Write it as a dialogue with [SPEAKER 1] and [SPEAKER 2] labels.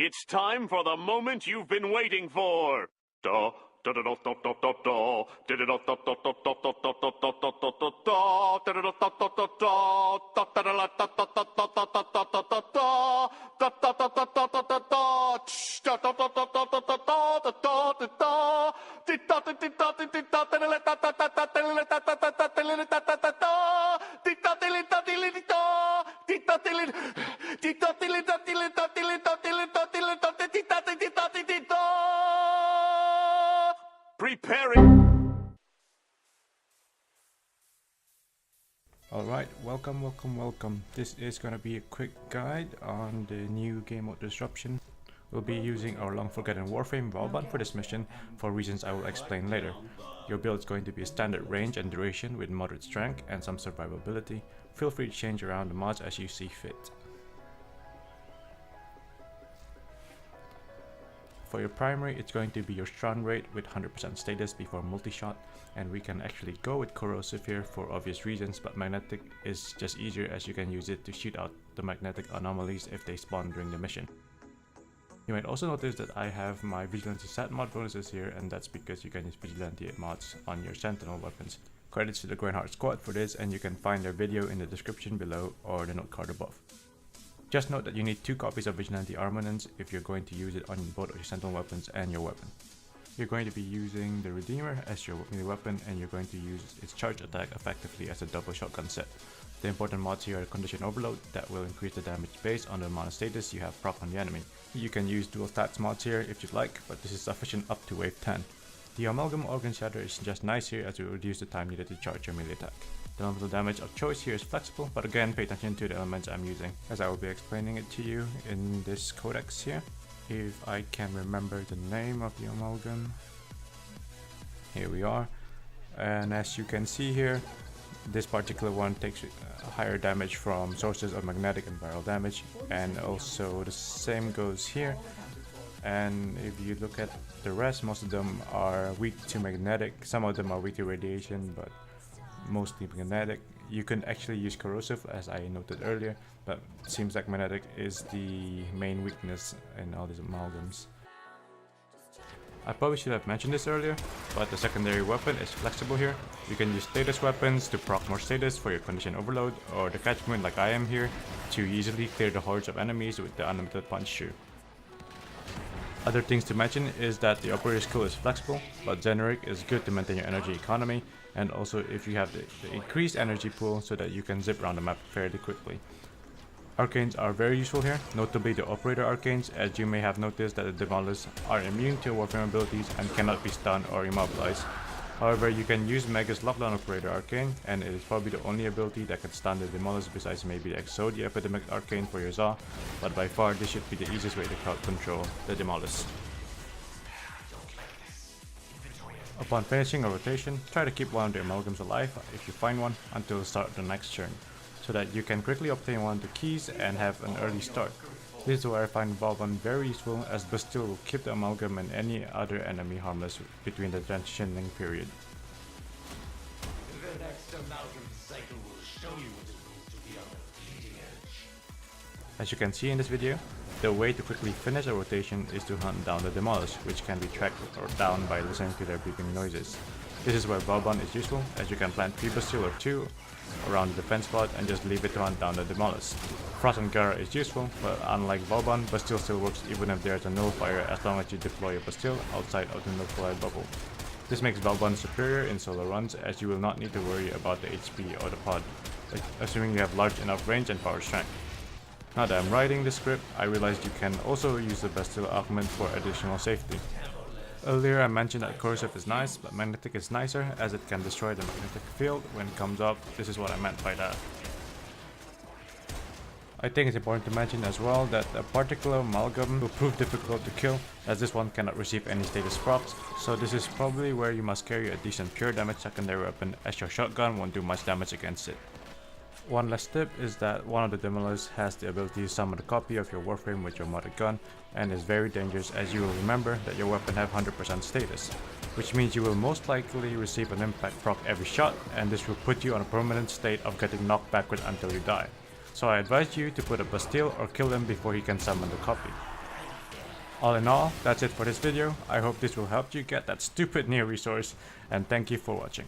[SPEAKER 1] It's time for the moment you've been waiting for. Da da da da da da da da. Da da da da da da da da da da da da da da da. Da da da da da da da. Da da da da da da da da da da da da da da. Da da da da da da da da. Tsh. Da da da da da da da da da da da da. Di da di da di da di da di da da da da da da da da da da da da da da da. Di da di da di da. Di da di di da di da di da di da di Preparing.
[SPEAKER 2] Alright, welcome. This is gonna be a quick guide on the new game mode Disruption. We'll be using our long forgotten warframe Vauban for this mission for reasons I will explain later. Your build is going to be a standard range and duration with moderate strength and some survivability. Feel free to change around the mods as you see fit. For your primary, it's going to be your strong rate with 100% status before multi-shot, and we can actually go with corrosive here for obvious reasons, but magnetic is just easier as you can use it to shoot out the magnetic anomalies if they spawn during the mission. You might also notice that I have my Vigilante stat mod bonuses here, and that's because you can use Vigilante mods on your sentinel weapons. Credits to the Grindheart squad for this, and you can find their video in the description below or the note card above. Just note that you need 2 copies of Vigilante Armaments if you're going to use it on both your sentinel weapons and your weapon. You're going to be using the Redeemer as your melee weapon, and you're going to use its charge attack effectively as a double shotgun set. The important mods here are Condition Overload that will increase the damage based on the amount of status you have proc on the enemy. You can use dual stats mods here if you'd like, but this is sufficient up to wave 10. The Amalgam Organ Shatter is just nice here as it will reduce the time needed to charge your melee attack. The elemental damage of choice here is flexible, but again pay attention to the elements I'm using, as I will be explaining it to you in this codex here. If I can remember the name of the amalgam. Here we are. And as you can see here, this particular one takes higher damage from sources of magnetic and viral damage, and also the same goes here. And if you look at the rest, most of them are weak to magnetic, some of them are weak to radiation, but mostly magnetic. You can actually use corrosive as I noted earlier, but it seems like magnetic is the main weakness in all these amalgams. I probably should have mentioned this earlier, but the secondary weapon is flexible here. You can use status weapons to proc more status for your condition overload, or the catchment like I am here to easily clear the hordes of enemies with the unlimited punch shoe. Other things to mention is that the operator skill is flexible, but generic is good to maintain your energy economy, and also if you have the increased energy pool so that you can zip around the map fairly quickly. Arcanes are very useful here, notably the operator arcanes, as you may have noticed that the demolists are immune to warframe abilities and cannot be stunned or immobilized. However, you can use Mega's lockdown operator arcane, and it is probably the only ability that can stun the demolists besides maybe the Exo, the epidemic arcane for your Za, but by far this should be the easiest way to crowd control the demolists. Upon finishing a rotation, try to keep one of the amalgams alive if you find one until the start of the next turn, so that you can quickly obtain one of the keys and have an early start. This is where I find Vauban very useful, as Bastille will keep the amalgam and any other enemy harmless between the transitioning period.
[SPEAKER 3] The next amalgam cycle will show you what it means to be on the bleeding edge.
[SPEAKER 2] As you can see in this video, the way to quickly finish a rotation is to hunt down the demolists, which can be tracked or down by listening to their beeping noises. This is where Vauban is useful, as you can plant 3 Bastille or 2 around the defense spot and just leave it to hunt down the demolists. Frost and Gara is useful, but unlike Vauban, Bastille still works even if there is a nullifier as long as you deploy a Bastille outside of the nullified bubble. This makes Vauban superior in solo runs, as you will not need to worry about the HP or the pod, assuming you have large enough range and power strength. Now that I'm writing the script, I realized you can also use the Bastille augment for additional safety. Earlier I mentioned that corrosive is nice, but magnetic is nicer as it can destroy the magnetic field when it comes up. This is what I meant by that. I think it's important to mention as well that a particular amalgam will prove difficult to kill, as this one cannot receive any status procs, so this is probably where you must carry a decent pure damage secondary weapon, as your shotgun won't do much damage against it. One last tip is that one of the demolists has the ability to summon a copy of your warframe with your modded gun, and is very dangerous, as you will remember that your weapon have 100% status, which means you will most likely receive an impact proc every shot, and this will put you on a permanent state of getting knocked backward until you die. So I advise you to put a Bastille or kill him before he can summon the copy. All in all, that's it for this video. I hope this will help you get that stupid new resource, and thank you for watching.